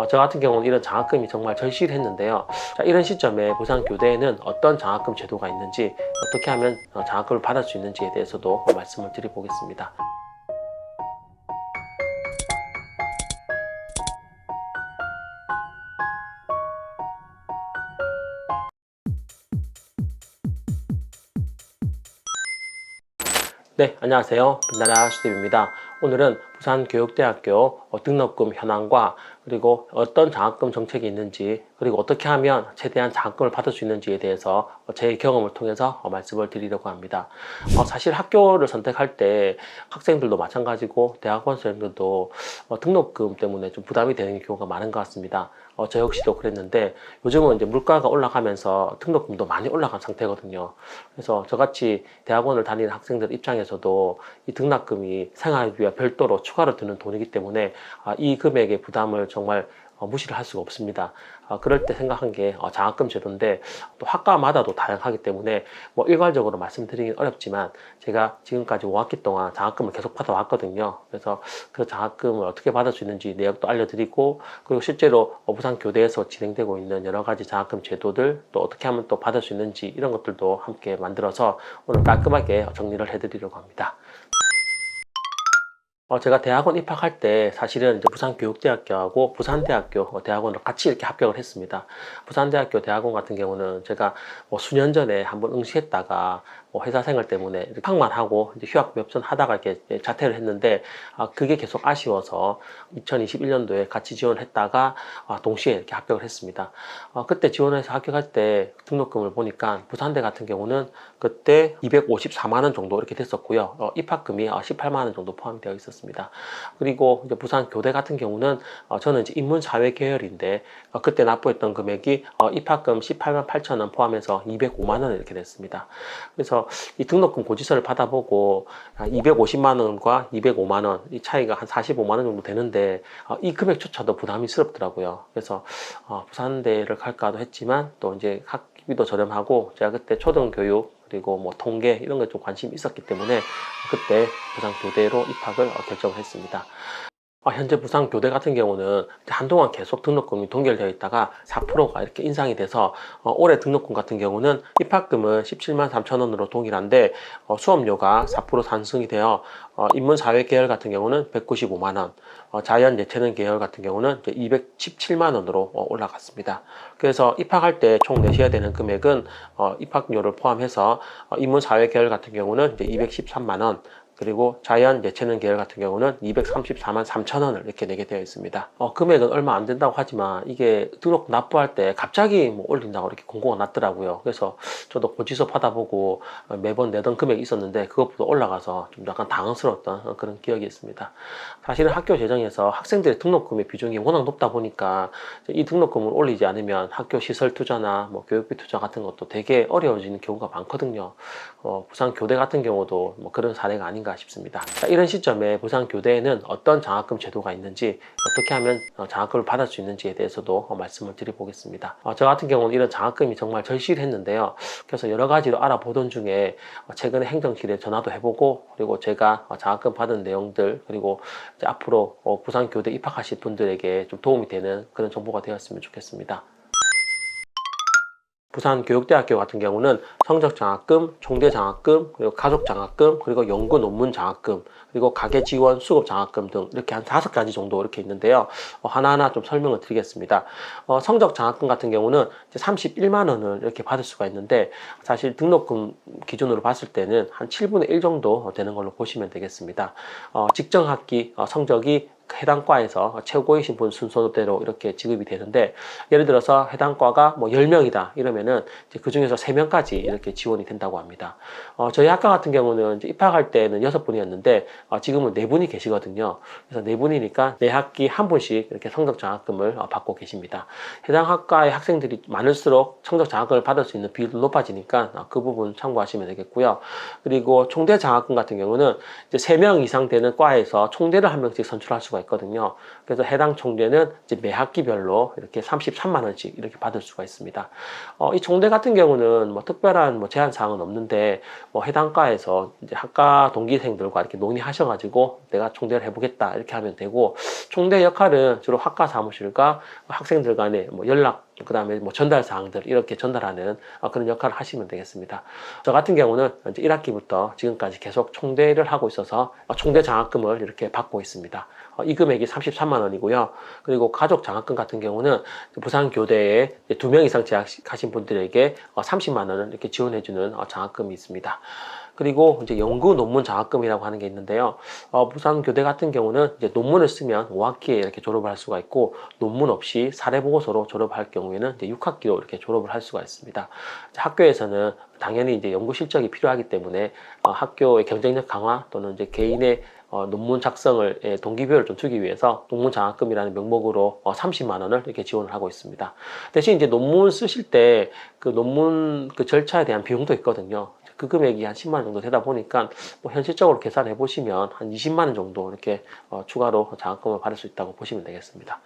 저 같은 경우는 이런 장학금이 정말 절실했는데요. 자, 이런 시점에 부산교대에는 어떤 장학금 제도가 있는지, 어떻게 하면 장학금을 받을 수 있는지에 대해서도 말씀을 드려보겠습니다. 네, 안녕하세요. 빛나라 슈집입니다. 오늘은 부산교육대학교 등록금 현황과 그리고 어떤 장학금 정책이 있는지, 그리고 어떻게 하면 최대한 장학금을 받을 수 있는지에 대해서 제 경험을 통해서 말씀을 드리려고 합니다. 사실 학교를 선택할 때 학생들도 마찬가지고 대학원생들도 등록금 때문에 좀 부담이 되는 경우가 많은 것 같습니다. 저 역시도 그랬는데 요즘은 이제 물가가 올라가면서 등록금도 많이 올라간 상태거든요. 그래서 저같이 대학원을 다니는 학생들 입장에서도 이 등록금이 생활비와 별도로 추가로 드는 돈이기 때문에 이 금액의 부담을 정말 무시를 할 수가 없습니다. 그럴 때 생각한 게 장학금 제도인데, 또 학과마다도 다양하기 때문에 뭐 일괄적으로 말씀드리긴 어렵지만 제가 지금까지 5학기 동안 장학금을 계속 받아왔거든요. 그래서 그 장학금을 어떻게 받을 수 있는지 내역도 알려드리고, 그리고 실제로 부산교대에서 진행되고 있는 여러 가지 장학금 제도들, 또 어떻게 하면 또 받을 수 있는지 이런 것들도 함께 만들어서 오늘 깔끔하게 정리를 해드리려고 합니다. 제가 대학원 입학할 때 사실은 이제 부산교육대학교하고 부산대학교 대학원을 같이 이렇게 합격을 했습니다. 부산대학교 대학원 같은 경우는 제가 뭐 수년 전에 한번 응시했다가 뭐 회사 생활 때문에 입학만 하고 이제 휴학 몇 번 하다가 이렇게 자퇴를 했는데, 그게 계속 아쉬워서 2021년도에 같이 지원했다가 동시에 이렇게 합격을 했습니다. 그때 지원해서 합격할 때 등록금을 보니까 부산대 같은 경우는 그때 254만 원 정도 이렇게 됐었고요. 입학금이 18만 원 정도 포함이 되어 있었습니다. 그리고 이제 부산 교대 같은 경우는 저는 이제 인문사회 계열인데 그때 납부했던 금액이 입학금 18만 8천 원 포함해서 205만 원 이렇게 됐습니다. 그래서 이 등록금 고지서를 받아보고 250만 원과 205만 원 이 차이가 한 45만 원 정도 되는데 이 금액조차도 부담스럽더라고요. 그래서 부산대를 갈까도 했지만 또 이제 학비도 저렴하고 제가 그때 초등교육 그리고 뭐 통계 이런 거에 좀 관심이 있었기 때문에 그때 부산교대로 입학을 결정을 했습니다. 현재 부산교대 같은 경우는 한동안 계속 등록금이 동결되어 있다가 4%가 이렇게 인상이 돼서 올해 등록금 같은 경우는 입학금은 17만 3천 원으로 동일한데 수업료가 4% 상승이 되어 인문사회 계열 같은 경우는 195만 원, 자연 예체능 계열 같은 경우는 이제 217만 원으로 올라갔습니다. 그래서 입학할 때 총 내셔야 되는 금액은 입학료를 포함해서 인문사회 계열 같은 경우는 이제 213만 원, 그리고 자연 예체능 계열 같은 경우는 234만 3천 원을 이렇게 내게 되어 있습니다. 금액은 얼마 안 된다고 하지만 이게 등록 납부할 때 갑자기 뭐 올린다고 이렇게 공고가 났더라고요. 그래서 저도 고지서 받아보고 매번 내던 금액이 있었는데 그것보다 올라가서 좀 약간 당황스러웠던 그런 기억이 있습니다. 사실은 학교 재정에서 학생들의 등록금의 비중이 워낙 높다 보니까 이 등록금을 올리지 않으면 학교 시설 투자나 뭐 교육비 투자 같은 것도 되게 어려워지는 경우가 많거든요. 부산 교대 같은 경우도 뭐 그런 사례가 아닌가 싶습니다. 자, 이런 시점에 부산교대에는 어떤 장학금 제도가 있는지, 어떻게 하면 장학금을 받을 수 있는지에 대해서도 말씀을 드려보겠습니다. 저 같은 경우는 이런 장학금이 정말 절실했는데요. 그래서 여러 가지로 알아보던 중에 최근에 행정실에 전화도 해보고, 그리고 제가 장학금 받은 내용들, 그리고 이제 앞으로 부산교대 입학하실 분들에게 좀 도움이 되는 그런 정보가 되었으면 좋겠습니다. 부산교육대학교 같은 경우는 성적장학금, 총대장학금, 그리고 가족장학금, 그리고 연구 논문 장학금, 그리고 가계지원 수급장학금 등 이렇게 한 5가지 정도 이렇게 있는데요. 하나하나 좀 설명을 드리겠습니다. 성적장학금 같은 경우는 이제 31만 원을 이렇게 받을 수가 있는데, 사실 등록금 기준으로 봤을 때는 한 7분의 1 정도 되는 걸로 보시면 되겠습니다. 직전학기 성적이 해당 과에서 최고이신 분 순서대로 이렇게 지급이 되는데, 예를 들어서 해당 과가 뭐 10명이다 이러면은 이제 그 중에서 3명까지 이렇게 지원이 된다고 합니다. 저희 학과 같은 경우는 이제 입학할 때는 6분이었는데 지금은 4분이 계시거든요. 그래서 4분이니까 매 학기 한 분씩 이렇게 성적 장학금을 받고 계십니다. 해당 학과의 학생들이 많을수록 성적 장학금을 받을 수 있는 비율도 높아지니까 그 부분 참고하시면 되겠고요. 그리고 총대 장학금 같은 경우는 이제 3명 이상 되는 과에서 총대를 한 명씩 선출할 수가 있거든요. 그래서 해당 총대는 이제 매 학기별로 이렇게 33만 원씩 이렇게 받을 수가 있습니다. 이 총대 같은 경우는 뭐 특별한 뭐 제한 사항은 없는데 뭐 해당 과에서 이제 학과 동기생들과 이렇게 논의하셔가지고 내가 총대를 해보겠다 이렇게 하면 되고, 총대 역할은 주로 학과 사무실과 학생들 간의 뭐 연락, 그 다음에 뭐 전달 사항들 이렇게 전달하는 그런 역할을 하시면 되겠습니다. 저 같은 경우는 이제 1학기부터 지금까지 계속 총대를 하고 있어서 총대 장학금을 이렇게 받고 있습니다. 이 금액이 33만 원이고요. 그리고 가족 장학금 같은 경우는 부산교대에 2명 이상 재학하신 분들에게 30만 원을 이렇게 지원해주는 장학금이 있습니다. 그리고 이제 연구 논문 장학금이라고 하는 게 있는데요. 부산교대 같은 경우는 이제 논문을 쓰면 5학기에 이렇게 졸업을 할 수가 있고, 논문 없이 사례보고서로 졸업할 경우에는 이제 6학기로 이렇게 졸업을 할 수가 있습니다. 학교에서는 당연히 이제 연구 실적이 필요하기 때문에 학교의 경쟁력 강화 또는 이제 개인의 논문 작성을 동기부여를 좀 주기 위해서 논문 장학금이라는 명목으로 30만 원을 이렇게 지원을 하고 있습니다. 대신 이제 논문 쓰실 때 그 논문 그 절차에 대한 비용도 있거든요. 그 금액이 한 10만 원 정도 되다 보니까 뭐 현실적으로 계산해 보시면 한 20만 원 정도 이렇게 추가로 장학금을 받을 수 있다고 보시면 되겠습니다.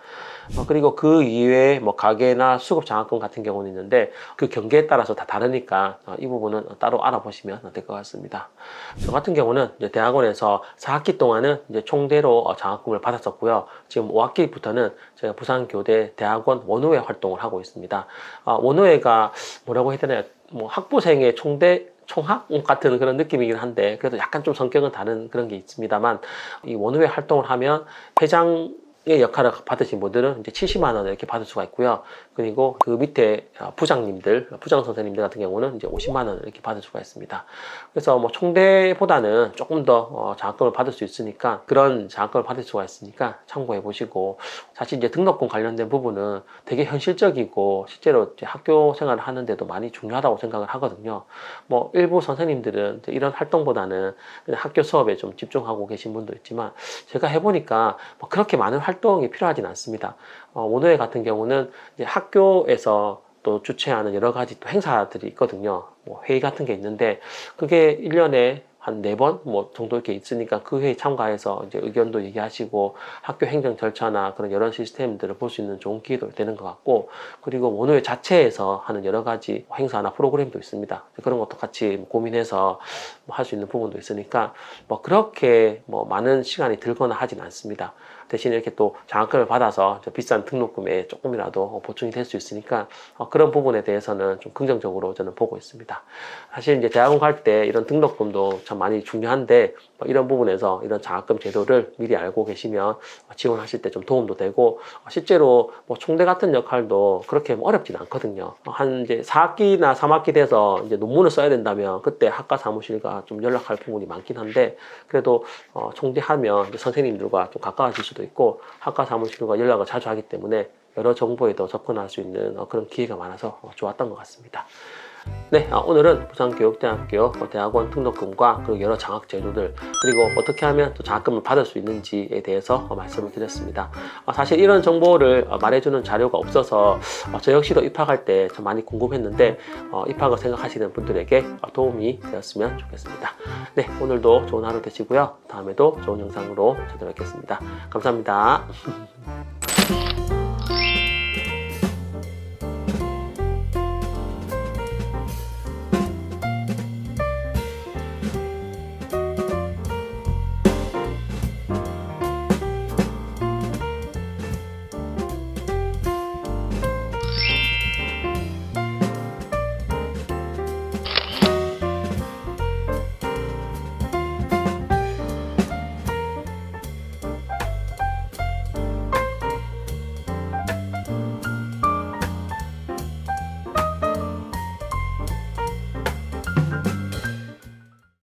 그리고 그 이외에 뭐 가계나 수급 장학금 같은 경우는 있는데 그 경계에 따라서 다 다르니까 이 부분은 따로 알아보시면 될 것 같습니다. 저 같은 경우는 이제 대학원에서 4학기 동안은 이제 총대로 장학금을 받았었고요. 지금 5학기부터는 제가 부산교대 대학원 원우회 활동을 하고 있습니다. 원우회가 뭐라고 해야 되나요? 뭐 학부생의 총학 같은 그런 느낌이긴 한데, 그래도 약간 좀 성격은 다른 그런 게 있습니다만, 이 원우회 활동을 하면 회장의 역할을 받으신 분들은 이제 70만 원을 이렇게 받을 수가 있고요. 그리고 그 밑에 부장 선생님들 같은 경우는 이제 50만 원을 이렇게 받을 수가 있습니다. 그래서 뭐 총대보다는 조금 더 장학금을 받을 수 있으니까, 그런 장학금을 받을 수가 있으니까 참고해 보시고, 사실 이제 등록금 관련된 부분은 되게 현실적이고 실제로 이제 학교 생활을 하는데도 많이 중요하다고 생각을 하거든요. 뭐 일부 선생님들은 이런 활동보다는 그냥 학교 수업에 좀 집중하고 계신 분도 있지만, 제가 해보니까 뭐 그렇게 많은 활동이 필요하진 않습니다. 원우회 같은 경우는 이제 학교에서 또 주최하는 여러 가지 또 행사들이 있거든요. 뭐 회의 같은 게 있는데, 그게 1년에 한 4번 뭐 정도 이렇게 있으니까 그 회의 참가해서 이제 의견도 얘기하시고 학교 행정 절차나 그런 여러 시스템들을 볼 수 있는 좋은 기회도 되는 것 같고, 그리고 원우회 자체에서 하는 여러 가지 행사나 프로그램도 있습니다. 그런 것도 같이 고민해서 할 수 있는 부분도 있으니까 뭐 그렇게 뭐 많은 시간이 들거나 하진 않습니다. 대신 이렇게 또 장학금을 받아서 비싼 등록금에 조금이라도 보충이 될 수 있으니까 그런 부분에 대해서는 좀 긍정적으로 저는 보고 있습니다. 사실 이제 대학원 갈 때 이런 등록금도 참 많이 중요한데, 이런 부분에서 이런 장학금 제도를 미리 알고 계시면 지원하실 때 좀 도움도 되고, 실제로 뭐 총대 같은 역할도 그렇게 어렵진 않거든요. 한 이제 4학기나 3학기 돼서 이제 논문을 써야 된다면 그때 학과 사무실과 좀 연락할 부분이 많긴 한데, 그래도 총대하면 이제 선생님들과 좀 가까워질 수도 있고 학과 사무실과 연락을 자주 하기 때문에 여러 정보에도 접근할 수 있는 그런 기회가 많아서 좋았던 것 같습니다. 네, 오늘은 부산교육대학교 대학원 등록금과 그리고 여러 장학 제도들, 그리고 어떻게 하면 또 장학금을 받을 수 있는지에 대해서 말씀을 드렸습니다. 사실 이런 정보를 말해주는 자료가 없어서 저 역시도 입학할 때 참 많이 궁금했는데, 입학을 생각하시는 분들에게 도움이 되었으면 좋겠습니다. 네, 오늘도 좋은 하루 되시고요. 다음에도 좋은 영상으로 찾아뵙겠습니다. 감사합니다.